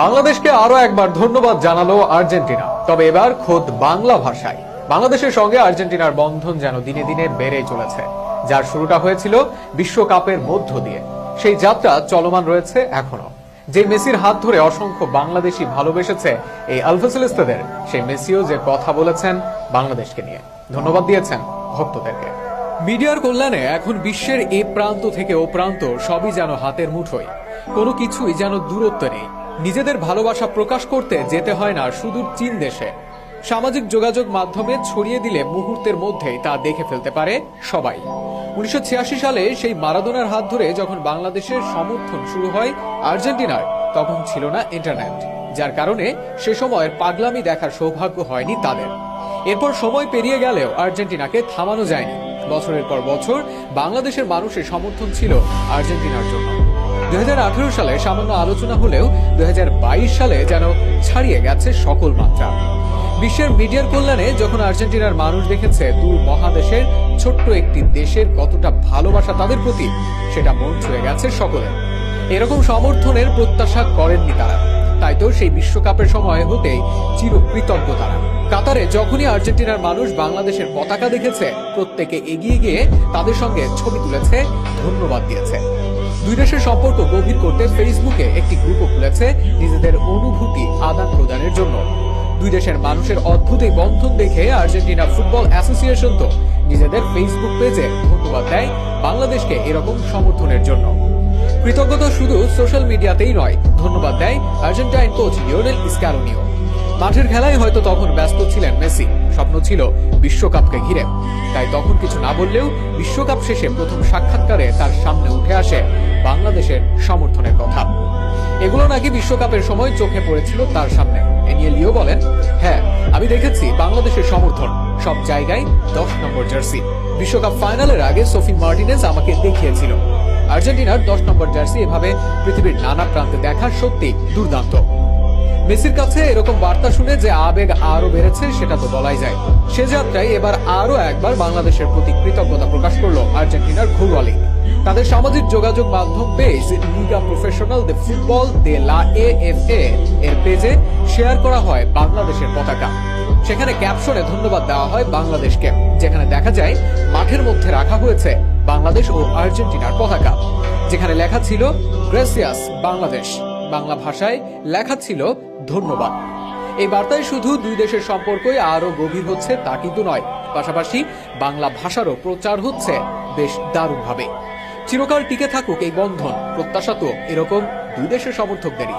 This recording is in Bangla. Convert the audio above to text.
বাংলাদেশকে আরো একবার ধন্যবাদ জানালো আর্জেন্টিনা, তবে এবার খোদ বাংলা ভাষায়। বাংলাদেশের সঙ্গে আর্জেন্টিনার বন্ধন যেন দিনে দিনে বেড়ে চলেছে। যার শুরুটা হয়েছিল বিশ্বকাপের মধ্য দিয়ে, সেই যাত্রা চলমান রয়েছে এখনো। যে মেসির হাত ধরে অসংখ্য বাংলাদেশি ভালোবেসেছে এই আলফাসেলেস্তেদের, সেই মেসিও যে কথা বলেছেন বাংলাদেশকে নিয়ে, ধন্যবাদ দিয়েছেন ভক্তদেরকে। মিডিয়ার কল্যাণে এখন বিশ্বের এ প্রান্ত থেকে ও প্রান্ত সবই যেন হাতের মুঠোয়, কোনো কিছুই যেন দূরত্ব নেই। নিজেদের ভালোবাসা প্রকাশ করতে যেতে হয় না সুদূর চীন দেশে। সামাজিক যোগাযোগ মাধ্যমে ছড়িয়ে দিলে মুহূর্তের মধ্যেই তা দেখে ফেলতে পারে সবাই। 1986 সালে সেই মারাদোনার হাত ধরে যখন বাংলাদেশের সমর্থন শুরু হয় আর্জেন্টিনার, তখন ছিল না ইন্টারনেট, যার কারণে সে সময়ের পাগলামি দেখার সৌভাগ্য হয়নি তাদের। এরপর সময় পেরিয়ে গেলেও আর্জেন্টিনাকে থামানো যায়নি। বছরের পর বছর বাংলাদেশের মানুষের সমর্থন ছিল আর্জেন্টিনার জন্য। 2018 সালে সামান্য আলোচনা হলেও 2022 সালে যেন ছাড়িয়ে গেছে সকল মাত্রা। বিশ্বের মিডিয়ার কল্যাণে যখন আর্জেন্টিনার মানুষ দেখেছে দূর মহাদেশের ছোট্ট একটি দেশের কতটা ভালোবাসা তাদের প্রতি, সেটা মন ছুঁয়ে গেছে সকলের। এরকম সমর্থনের প্রত্যাশা করেননি তারা, তাই তো সেই বিশ্বকাপের সময় হতেই চিরকৃতজ্ঞ তারা। কাতারে যখনই আর্জেন্টিনার মানুষ বাংলাদেশের পতাকা দেখেছে, প্রত্যেকে এগিয়ে গিয়ে তাদের সঙ্গে ছবি তুলেছে, ধন্যবাদ দিয়েছে। দুই দেশের সম্পর্ক গভীর করতে ফেসবুকে একটি গ্রুপও খুলেছে নিজেদের অনুভূতি আদান প্রদানের জন্য। দুই দেশের মানুষের অদ্ভুত এই বন্ধন দেখে আর্জেন্টিনা ফুটবল অ্যাসোসিয়েশন তো নিজেদের ফেসবুক পেজে ধন্যবাদ দেয় বাংলাদেশকে এরকম সমর্থনের জন্য। কৃতজ্ঞতা শুধু সোশ্যাল মিডিয়াতেই নয়, ধন্যবাদ দেয় আর্জেন্টাইন কোচ লিওনেল স্ক্যালোনিও। মাঠের খেলায় হয়তো তখন ব্যস্ত ছিলেন মেসি, স্বপ্ন ছিল বিশ্বকাপকে ঘিরে, তাই তখন কিছু না বললেও বিশ্বকাপ শেষে প্রথম সাক্ষাৎকারে তার সামনে উঠে আসে বাংলাদেশের সমর্থনের কথা। এগুলো নাকি বিশ্বকাপের সময় চোখে পড়েছিল তার সামনে। এ নিয়ে লিও বলেন, হ্যাঁ, আমি দেখেছি বাংলাদেশের সমর্থন, সব জায়গায় 10 নম্বর জার্সি। বিশ্বকাপ ফাইনালের আগে সোফি মার্টিনেজ আমাকে দেখিয়েছিল আর্জেন্টিনার 10 নম্বর জার্সি এভাবে পৃথিবীর নানা প্রান্তে দেখা সত্যি দুর্দান্ত। মেসির কাছে এরকম বার্তা শুনে যে আবেগ আরো বেড়েছে সেটা তো বলাই যায়। সে যাত্রায় এবার আরো একবার বাংলাদেশের প্রতি কৃতজ্ঞতা প্রকাশ করলো আর্জেন্টিনার ঘরোয়া লীগ। তাদের সামাজিক যোগাযোগ মাধ্যম page Liga Profesional de Futbol de la AFA এর পেজে শেয়ার করা হয় বাংলাদেশের পতাকা। সেখানে ক্যাপশনে ধন্যবাদ দেওয়া হয় বাংলাদেশকে, যেখানে দেখা যায় মাঠের মধ্যে রাখা হয়েছে বাংলাদেশ ও আর্জেন্টিনার পতাকা, যেখানে লেখা ছিল গ্রেসিয়াস বাংলাদেশ। বাংলা ভাষায় লেখা ছিল ধন্যবাদ। এই বার্তায় শুধু দুই দেশের সম্পর্কই আরো গভীর হচ্ছে তা কিন্তু নয়, পাশাপাশি বাংলা ভাষারও প্রচার হচ্ছে বেশ দারুণভাবে। চিরকাল টিকে থাকুক এই বন্ধন, প্রত্যাশা তো এরকম দুই দেশের সমর্থকদেরই।